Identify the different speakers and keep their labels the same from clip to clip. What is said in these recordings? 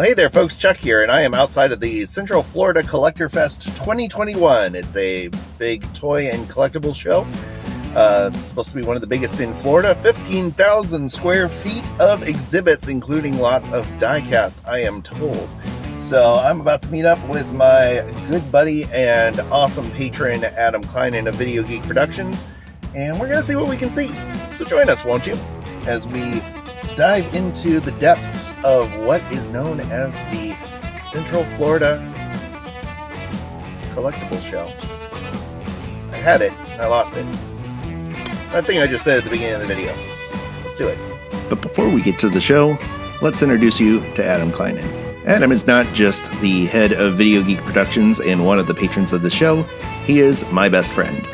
Speaker 1: Well, hey there, folks. Chuck here, and I am outside of the Central Florida Collector Fest 2021. It's a big toy and collectibles show. It's supposed to be one of the biggest in Florida. 15,000 square feet of exhibits, including lots of diecast, I am told. So I'm about to meet up with my good buddy and awesome patron, Adam Kleinhenn of Video Geek Productions, and we're going to see what we can see. So join us, won't you, as we dive into the depths of what is known as the Central Florida Collectibles Show. I had it, and I lost it. That thing I just said at the beginning of the video. Let's do it.
Speaker 2: But before we get to the show, let's introduce you to Adam Kleinhenn. Adam is not just the head of Video Geek Productions and one of the patrons of the show, he is my best friend.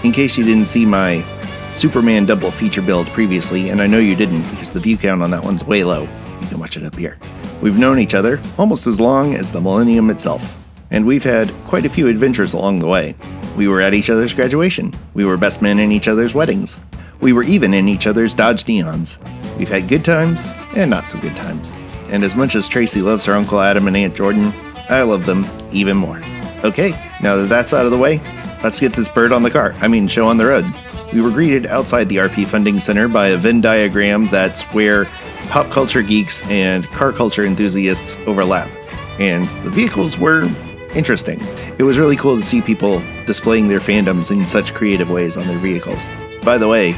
Speaker 2: In case you didn't see my Superman double feature build previously, and I know you didn't because the view count on that one's way low. You can watch it up here. We've known each other almost as long as the millennium itself, and we've had quite a few adventures along the way. We were at each other's graduation. We were best men in each other's weddings. We were even in each other's Dodge Neons. We've had good times and not so good times. And as much as Tracy loves her Uncle Adam and Aunt Jordan, I love them even more. Okay, now that that's out of the way, let's get this bird on the car. Show on the road. We were greeted outside the RP Funding Center by a Venn diagram that's where pop culture geeks and car culture enthusiasts overlap. And the vehicles were interesting. It was really cool to see people displaying their fandoms in such creative ways on their vehicles. By the way,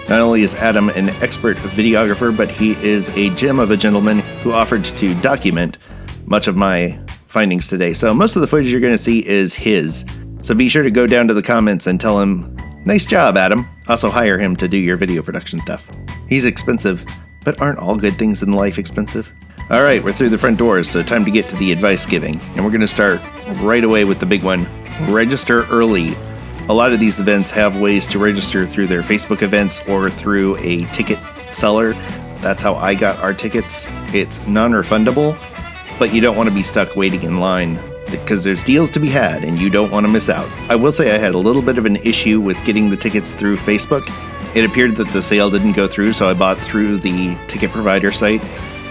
Speaker 2: not only is Adam an expert videographer, but he is a gem of a gentleman who offered to document much of my findings today. So most of the footage you're going to see is his. So be sure to go down to the comments and tell him, "Nice job, Adam." Also hire him to do your video production stuff. He's expensive, but aren't all good things in life expensive? Alright, we're through the front doors, so time to get to the advice giving. And we're going to start right away with the big one. Register early. A lot of these events have ways to register through their Facebook events or through a ticket seller. That's how I got our tickets. It's non-refundable, but you don't want to be stuck waiting in line because there's deals to be had and you don't want to miss out. I will say I had a little bit of an issue with getting the tickets through Facebook. It appeared that the sale didn't go through, so I bought through the ticket provider site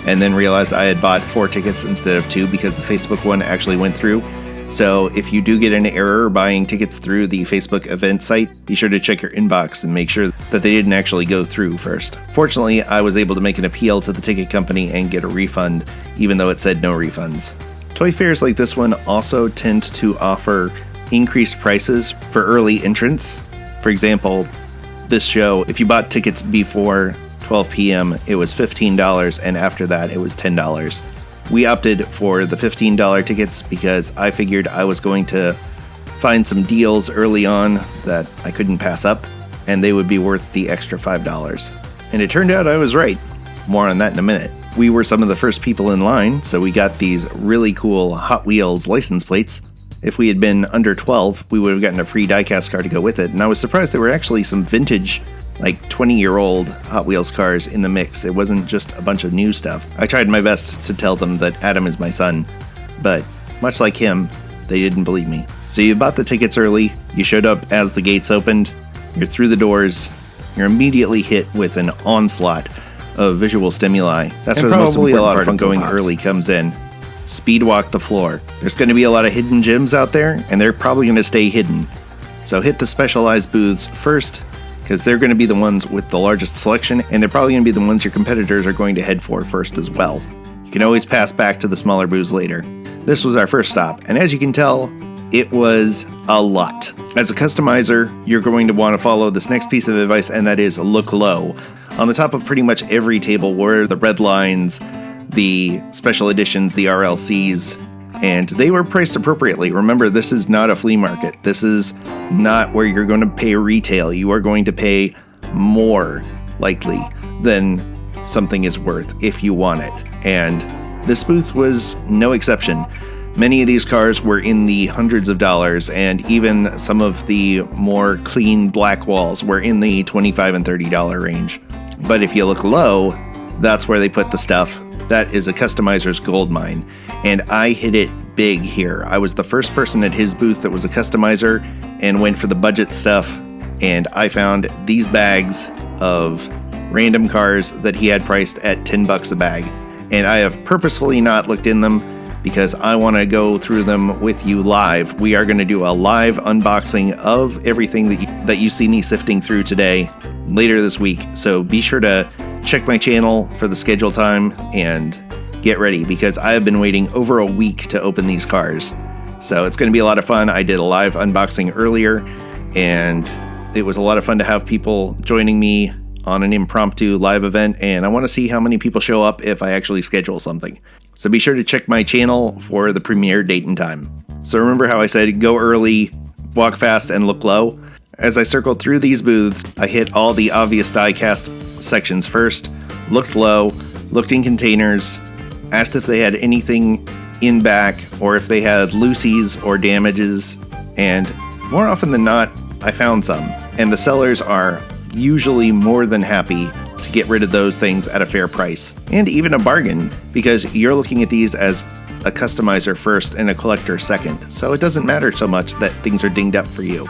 Speaker 2: and then realized I had bought 4 tickets instead of 2 because the Facebook one actually went through. So if you do get an error buying tickets through the Facebook event site, be sure to check your inbox and make sure that they didn't actually go through first. Fortunately, I was able to make an appeal to the ticket company and get a refund, even though it said no refunds. Toy fairs like this one also tend to offer increased prices for early entrants. For example, this show, if you bought tickets before 12 p.m., it was $15, and after that, it was $10. We opted for the $15 tickets because I figured I was going to find some deals early on that I couldn't pass up, and they would be worth the extra $5. And it turned out I was right. More on that in a minute. We were some of the first people in line, so we got these really cool Hot Wheels license plates. If we had been under 12, we would have gotten a free diecast car to go with it, and I was surprised there were actually some vintage, like 20-year-old Hot Wheels cars in the mix. It wasn't just a bunch of new stuff. I tried my best to tell them that Adam is my son, but much like him, they didn't believe me. So you bought the tickets early, you showed up as the gates opened, you're through the doors, you're immediately hit with an onslaught of visual stimuli. That's where probably a lot of fun going early comes in. Speed walk the floor. There's going to be a lot of hidden gems out there, and they're probably going to stay hidden. So hit the specialized booths first, because they're going to be the ones with the largest selection, and they're probably going to be the ones your competitors are going to head for first as well. You can always pass back to the smaller booths later. This was our first stop, and as you can tell, it was a lot. As a customizer, you're going to want to follow this next piece of advice, and that is look low. On the top of pretty much every table were the red lines, the special editions, the RLCs, and they were priced appropriately. Remember, this is not a flea market. This is not where you're going to pay retail. You are going to pay more, likely, than something is worth if you want it. And this booth was no exception. Many of these cars were in the hundreds of dollars, and even some of the more clean black walls were in the $25 and $30 range. But if you look low, that's where they put the stuff. That is a customizer's gold mine, and I hit it big here. I was the first person at his booth that was a customizer and went for the budget stuff, and I found these bags of random cars that he had priced at $10 a bag. and I have purposefully not looked in them because I want to go through them with you live. We are going to do a live unboxing of everything that you see me sifting through today later this week. So be sure to check my channel for the schedule time and get ready, because I have been waiting over a week to open these cars. So it's going to be a lot of fun. I did a live unboxing earlier, and it was a lot of fun to have people joining me on an impromptu live event, and I want to see how many people show up if I actually schedule something. So be sure to check my channel for the premiere date and time. So remember how I said go early, walk fast, and look low? As I circled through these booths, I hit all the obvious diecast sections first, looked low, looked in containers, asked if they had anything in back or if they had loosies or damages, and more often than not, I found some. And the sellers are usually more than happy to get rid of those things at a fair price, and even a bargain, because you're looking at these as a customizer first and a collector second. So it doesn't matter so much that things are dinged up for you.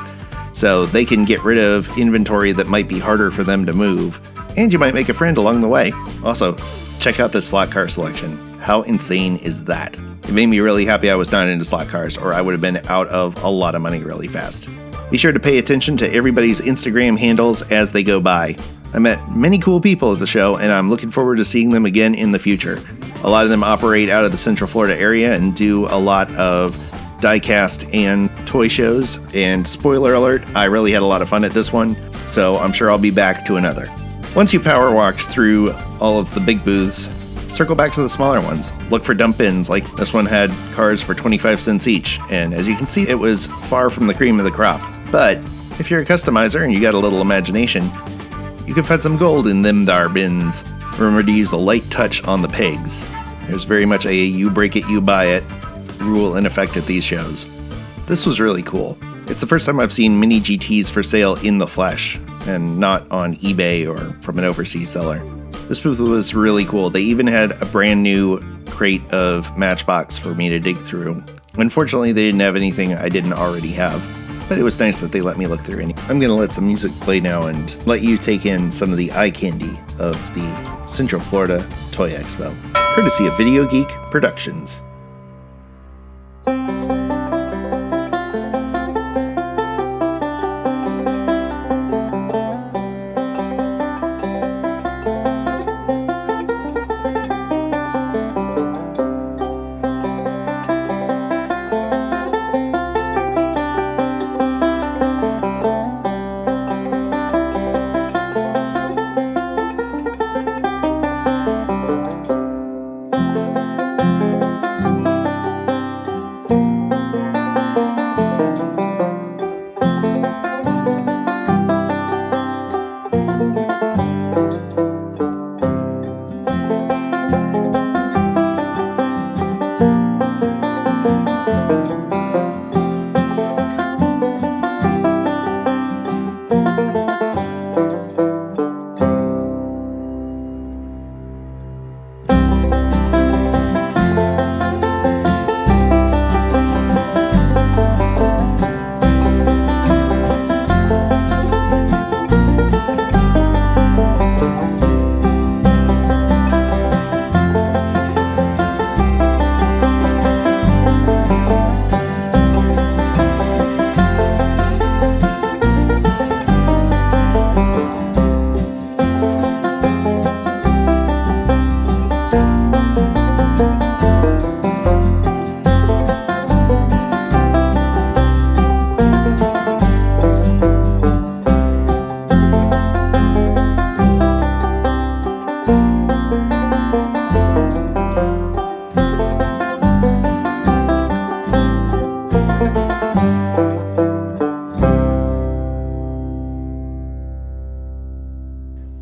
Speaker 2: So they can get rid of inventory that might be harder for them to move, and you might make a friend along the way. Also, check out this slot car selection. How insane is that? It made me really happy I was not into slot cars, or I would have been out of a lot of money really fast. Be sure to pay attention to everybody's Instagram handles as they go by. I met many cool people at the show, and I'm looking forward to seeing them again in the future. A lot of them operate out of the Central Florida area and do a lot of diecast and toy shows. And spoiler alert, I really had a lot of fun at this one, so I'm sure I'll be back to another. Once you power walked through all of the big booths, circle back to the smaller ones. Look for dump bins, like this one had cars for 25 cents each, and as you can see, it was far from the cream of the crop. But if you're a customizer and you got a little imagination, you can find some gold in them thar bins. Remember to use a light touch on the pegs. There's very much a you break it, you buy it rule in effect at these shows. This was really cool. It's the first time I've seen mini GTs for sale in the flesh, and not on eBay or from an overseas seller. This booth was really cool. They even had a brand new crate of Matchbox for me to dig through. Unfortunately, they didn't have anything I didn't already have, but it was nice that they let me look through any. I'm going to let some music play now and let you take in some of the eye candy of the Central Florida Toy Expo, courtesy of Video Geek Productions.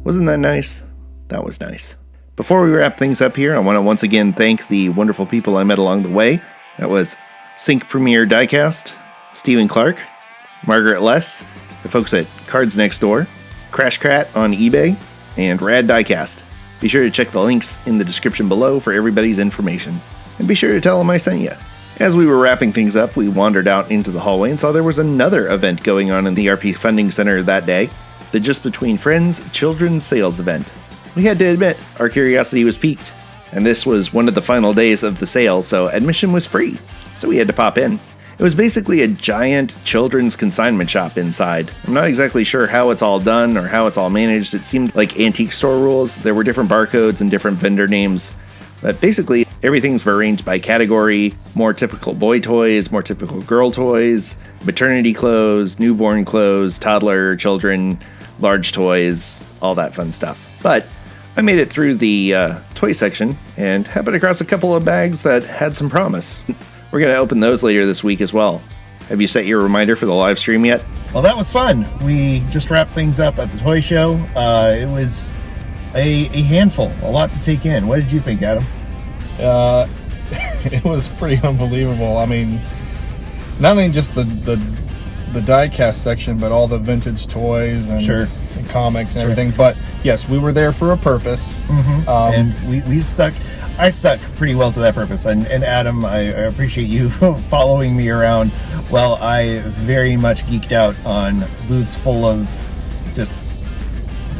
Speaker 2: Wasn't that nice? That was nice. Before we wrap things up here, I want to once again thank the wonderful people I met along the way. That was Sync Premier Diecast, Stephen Clark, Margaret Less, the folks at Cards Next Door, Crash Cat on eBay, and Rad Diecast. Be sure to check the links in the description below for everybody's information. And be sure to tell them I sent you. As we were wrapping things up, we wandered out into the hallway and saw there was another event going on in the RP Funding Center that day, the Just Between Friends Children's Sales event. We had to admit, our curiosity was piqued. and this was one of the final days of the sale, so admission was free, so we had to pop in. It was basically a giant children's consignment shop inside. I'm not exactly sure how it's all done or how it's all managed. It seemed like antique store rules. There were different barcodes and different vendor names. But basically, everything's arranged by category: more typical boy toys, more typical girl toys, maternity clothes, newborn clothes, toddler, children, large toys, all that fun stuff. But I made it through the toy section and happened across a couple of bags that had some promise. We're going to open those later this week as well. Have you set your reminder for the live stream yet?
Speaker 1: Well, that was fun. We just wrapped things up at the toy show. It was a handful, a lot to take in. What did you think, Adam?
Speaker 3: It was pretty unbelievable. I mean, not only just the diecast section, but all the vintage toys and,
Speaker 1: Sure.
Speaker 3: and comics and everything. But yes, we were there for a purpose.
Speaker 1: Mm-hmm. And I stuck pretty well to that purpose. And Adam, I appreciate you following me around. Well, I very much geeked out on booths full of just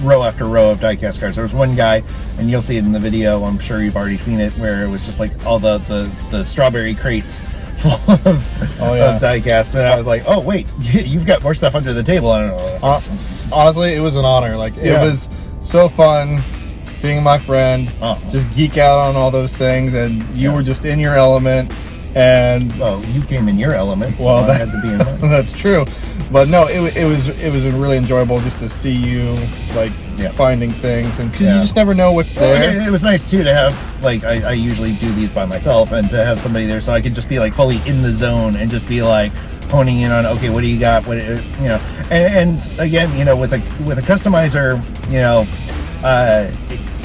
Speaker 1: row after row of diecast cards. There was one guy, and you'll see it in the video, I'm sure you've already seen it, where it was just like all the strawberry crates full of diecast, and I was like, oh wait, you've got more stuff under the table. I don't know.
Speaker 3: Honestly, it was an honor. Like, it was so fun seeing my friend just geek out on all those things, and you were just in your element. And
Speaker 1: you came in your element, so
Speaker 3: well,
Speaker 1: I had to be in mine.
Speaker 3: That's true. But no, it was really enjoyable just to see you finding things, and 'cause you just never know what's there.
Speaker 1: It was nice too to have, like, I usually do these by myself, and to have somebody there so I could just be like fully in the zone and just be like honing in on, okay, what do you got? What, you know, and again, you know, with a customizer, you know,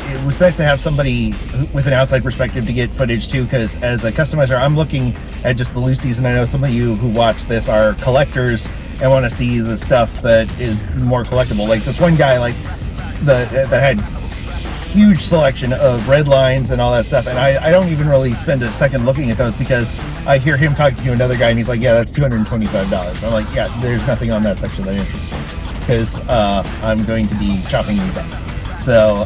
Speaker 1: it was nice to have somebody with an outside perspective to get footage too, because as a customizer, I'm looking at just the loosies, and I know some of you who watch this are collectors and want to see the stuff that is more collectible. Like this one guy, like that had huge selection of red lines and all that stuff, and I don't even really spend a second looking at those, because I hear him talking to another guy and he's like, yeah, that's $225. I'm like, yeah, there's nothing on that section that interests me, because I'm going to be chopping these up. So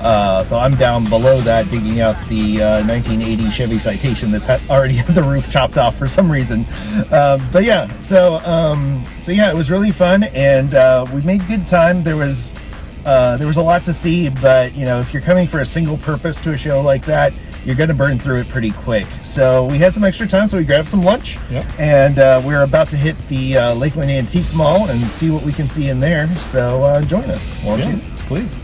Speaker 1: I'm down below that, digging out the 1980 Chevy Citation that's already had the roof chopped off for some reason. But yeah, so yeah, it was really fun, and we made good time. There was a lot to see, but you know, if you're coming for a single purpose to a show like that, you're going to burn through it pretty quick. So we had some extra time, so we grabbed some lunch, and we're about to hit the Lakeland Antique Mall and see what we can see in there. So join us, won't you?
Speaker 3: Please.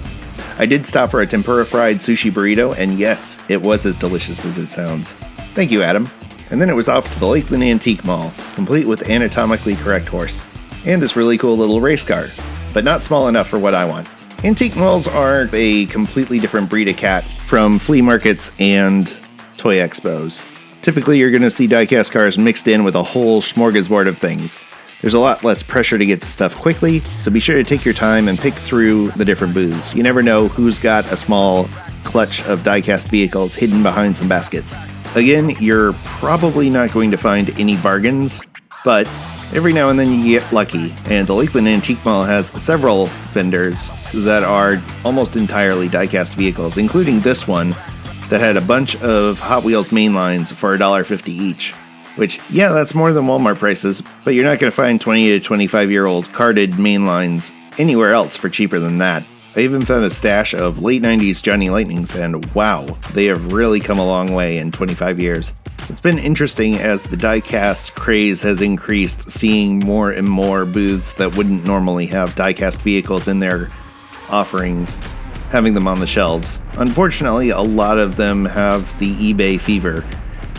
Speaker 2: I did stop for a tempura fried sushi burrito, and yes, it was as delicious as it sounds. Thank you, Adam. And then it was off to the Lakeland Antique Mall, complete with anatomically correct horse, and this really cool little race car, but not small enough for what I want. Antique malls are a completely different breed of cat from flea markets and toy expos. Typically, you're going to see diecast cars mixed in with a whole smorgasbord of things. There's a lot less pressure to get to stuff quickly, so be sure to take your time and pick through the different booths. You never know who's got a small clutch of diecast vehicles hidden behind some baskets. Again, you're probably not going to find any bargains, but every now and then you get lucky, and the Lakeland Antique Mall has several vendors that are almost entirely diecast vehicles, including this one that had a bunch of Hot Wheels mainlines for $1.50 each. Which, yeah, that's more than Walmart prices, but you're not going to find 20 to 25-year-old carded mainlines anywhere else for cheaper than that. I even found a stash of late 90s Johnny Lightnings, and wow, they have really come a long way in 25 years. It's been interesting as the diecast craze has increased, seeing more and more booths that wouldn't normally have diecast vehicles in their offerings, having them on the shelves. Unfortunately, a lot of them have the eBay fever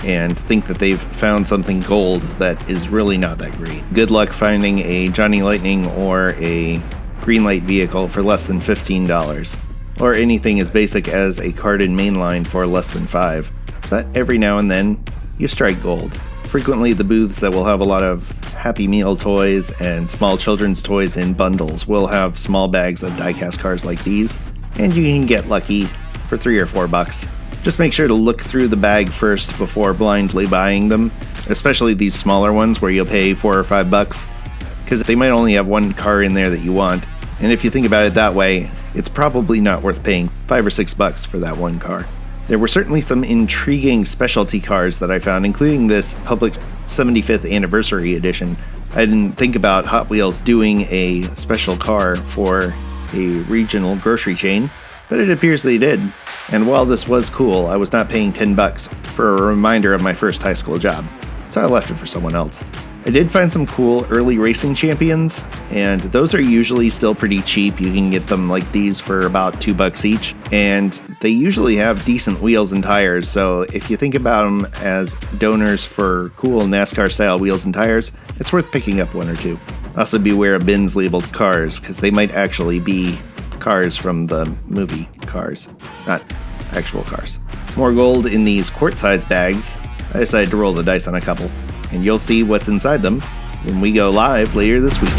Speaker 2: and think that they've found something gold that is really not that great. Good luck finding a Johnny Lightning or a Greenlight vehicle for less than $15, or anything as basic as a carded mainline for less than $5. But every now and then, you strike gold. Frequently, the booths that will have a lot of Happy Meal toys and small children's toys in bundles will have small bags of diecast cars like these, and you can get lucky for $3 or $4. Just make sure to look through the bag first before blindly buying them, especially these smaller ones where you'll pay $4 or $5, because they might only have one car in there that you want, and if you think about it that way, it's probably not worth paying $5 or $6 for that one car. There were certainly some intriguing specialty cars that I found, including this Public 75th Anniversary Edition. I didn't think about Hot Wheels doing a special car for a regional grocery chain, but it appears they did. And while this was cool, I was not paying $10 for a reminder of my first high school job, so I left it for someone else. I did find some cool early racing champions, and those are usually still pretty cheap. You can get them like these for about $2 each, and they usually have decent wheels and tires, so if you think about them as donors for cool NASCAR-style wheels and tires, it's worth picking up one or two. Also beware of bins labeled cars, because they might actually be cars from the movie Cars, not actual cars. More gold in these quart-sized bags. I decided to roll the dice on a couple, and you'll see what's inside them when we go live later this week.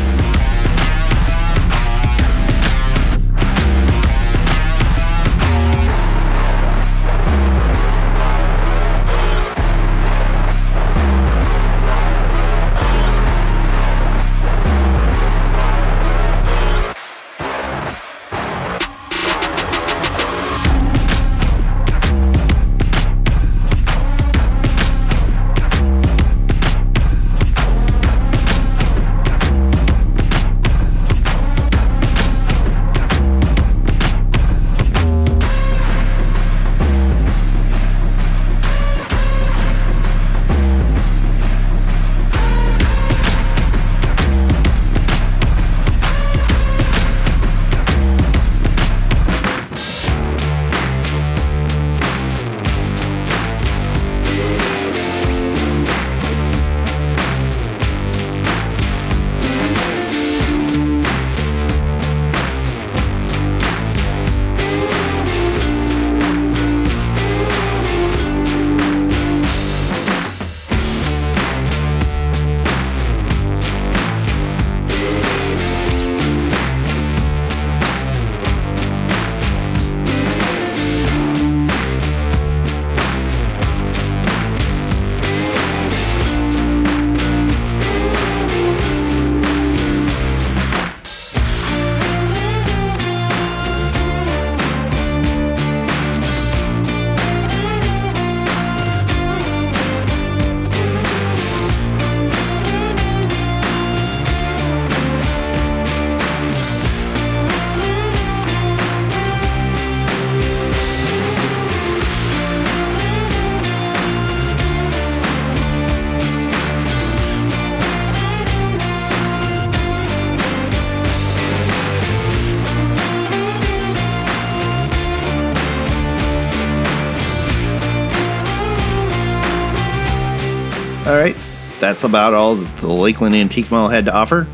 Speaker 2: Alright, that's about all that the Lakeland Antique Mall had to offer.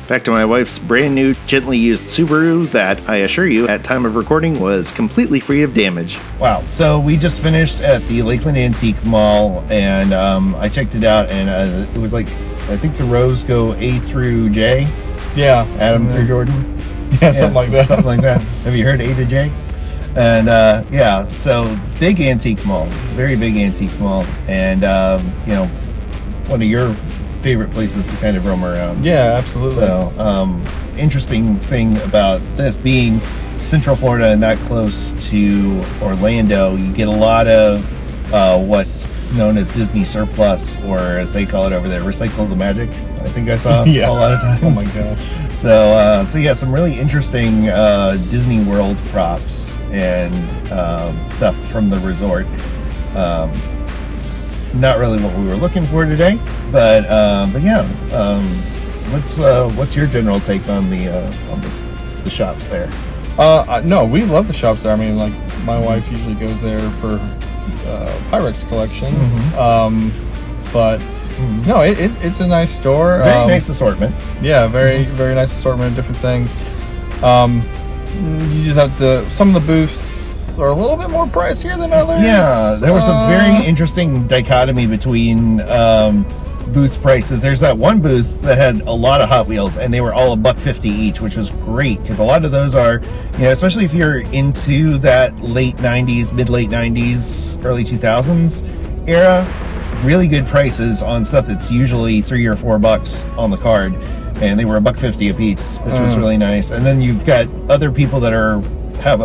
Speaker 2: Back to my wife's brand new, gently used Subaru that, I assure you, at time of recording was completely free of damage.
Speaker 1: Wow, so we just finished at the Lakeland Antique Mall, and I checked it out, and it was like, I think the rows go A through J.
Speaker 3: Yeah.
Speaker 1: Adam through Jordan.
Speaker 3: Yeah, something like that.
Speaker 1: Something like that. Have you heard A to J? And yeah, so big antique mall, very big antique mall, and you know, one of your favorite places to kind of roam around.
Speaker 3: Yeah, absolutely.
Speaker 1: So interesting thing about this being Central Florida and that close to Orlando, you get a lot of what's known as Disney surplus, or as they call it over there, recycle the magic. I think I saw
Speaker 3: yeah.
Speaker 1: a lot of times.
Speaker 3: Oh my gosh.
Speaker 1: So yeah, some really interesting Disney World props and stuff from the resort. Not really what we were looking for today, but yeah. What's your general take on the shops there?
Speaker 3: No, we love the shops there. I mean, like my wife usually goes there for Pyrex collection, but no, it's a nice store.
Speaker 1: Very nice assortment.
Speaker 3: Yeah, very nice assortment of different things. You just have to. Some of the booths are a little bit more pricier than others.
Speaker 1: Yeah, there was a very interesting dichotomy between booth prices. There's that one booth that had a lot of Hot Wheels, and they were all $1.50 each, which was great because a lot of those are, you know, especially if you're into that late '90s, mid-late '90s, early 2000s era, really good prices on stuff that's usually $3 or $4 on the card, and they were $1.50 a piece, which was really nice. And then you've got other people that have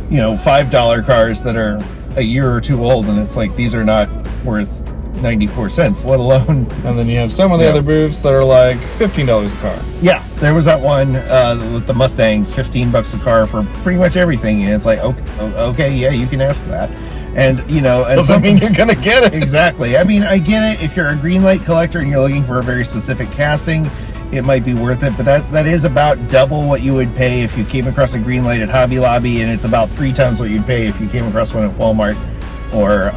Speaker 1: $5 cars that are a year or two old, and it's like, these are not worth 94 cents, let alone.
Speaker 3: And then you have some of the other booths that are like $15 a car.
Speaker 1: Yeah, there was that one with the Mustangs, $15 a car for pretty much everything, and it's like, okay, yeah, you can ask that. And and
Speaker 3: doesn't mean you're gonna get it.
Speaker 1: Exactly. I mean, I get it. If you're a green light collector and you're looking for a very specific casting, it might be worth it. But that is about double what you would pay if you came across a green light at Hobby Lobby, and it's about 3 times what you'd pay if you came across one at Walmart. Or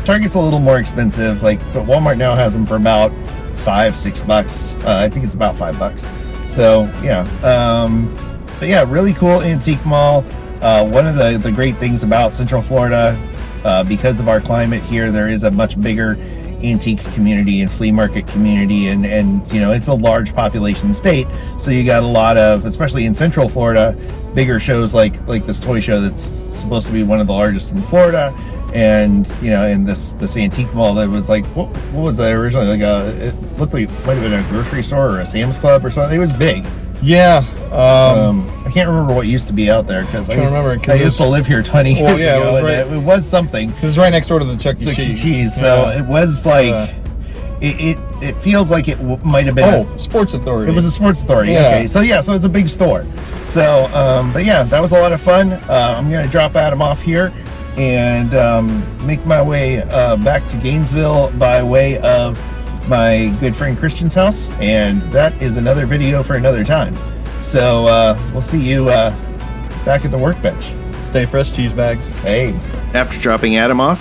Speaker 1: Target's a little more expensive, but Walmart now has them for about $5-6. I think it's about $5. So yeah, but yeah, really cool antique mall. One of the great things about Central Florida, because of our climate here, there is a much bigger antique community and flea market community, and it's a large population state, so you got a lot of, especially in Central Florida, bigger shows like this toy show that's supposed to be one of the largest in Florida. And in this antique mall that was like, what was that originally? It looked like it might have been a grocery store or a Sam's Club or something. It was big.
Speaker 3: Yeah.
Speaker 1: I can't remember what used to be out there, because I used to live here 20 years ago. It was something.
Speaker 3: Because it's right next door to the Chuck E. Cheese.
Speaker 1: So it was like, it feels like it might have been
Speaker 3: Sports Authority.
Speaker 1: It was a Sports Authority.
Speaker 3: Yeah.
Speaker 1: Okay, so yeah, so it's a big store. So, but yeah, that was a lot of fun. I'm gonna drop Adam off here and make my way back to Gainesville by way of my good friend Christian's house, and that is another video for another time. So we'll see you back at the workbench.
Speaker 3: Stay fresh, cheese bags.
Speaker 1: Hey.
Speaker 2: After dropping Adam off,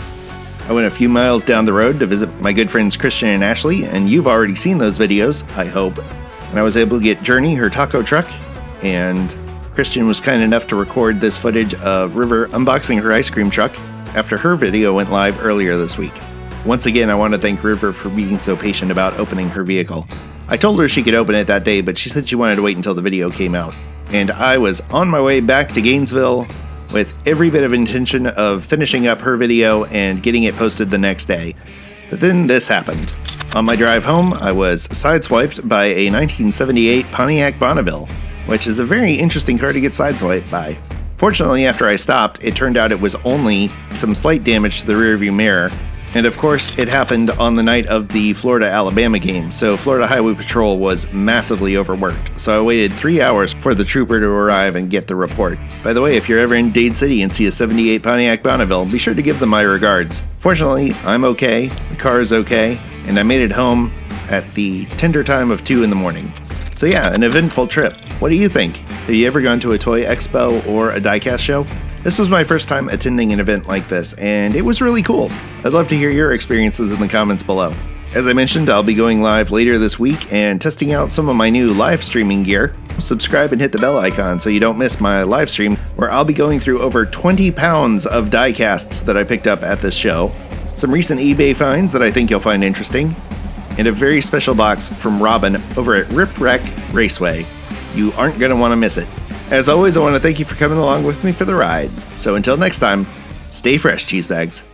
Speaker 2: I went a few miles down the road to visit my good friends Christian and Ashley, and you've already seen those videos, I hope. And I was able to get Journey her taco truck, and Christian was kind enough to record this footage of River unboxing her ice cream truck after her video went live earlier this week. Once again, I want to thank River for being so patient about opening her vehicle. I told her she could open it that day, but she said she wanted to wait until the video came out. And I was on my way back to Gainesville with every bit of intention of finishing up her video and getting it posted the next day. But then this happened. On my drive home, I was sideswiped by a 1978 Pontiac Bonneville, which is a very interesting car to get sideswiped by. Fortunately, after I stopped, it turned out it was only some slight damage to the rearview mirror, and of course, it happened on the night of the Florida-Alabama game, so Florida Highway Patrol was massively overworked, so I waited 3 hours for the trooper to arrive and get the report. By the way, if you're ever in Dade City and see a 78 Pontiac Bonneville, be sure to give them my regards. Fortunately, I'm okay, the car is okay, and I made it home at the tender time of 2 in the morning. So yeah, an eventful trip. What do you think? Have you ever gone to a toy expo or a diecast show? This was my first time attending an event like this, and it was really cool. I'd love to hear your experiences in the comments below. As I mentioned, I'll be going live later this week and testing out some of my new live streaming gear. Subscribe and hit the bell icon so you don't miss my live stream, where I'll be going through over 20 pounds of diecasts that I picked up at this show, some recent eBay finds that I think you'll find interesting, and a very special box from Robin over at Rip Wreck Raceway. You aren't going to want to miss it. As always, I want to thank you for coming along with me for the ride. So until next time, stay fresh, cheese bags.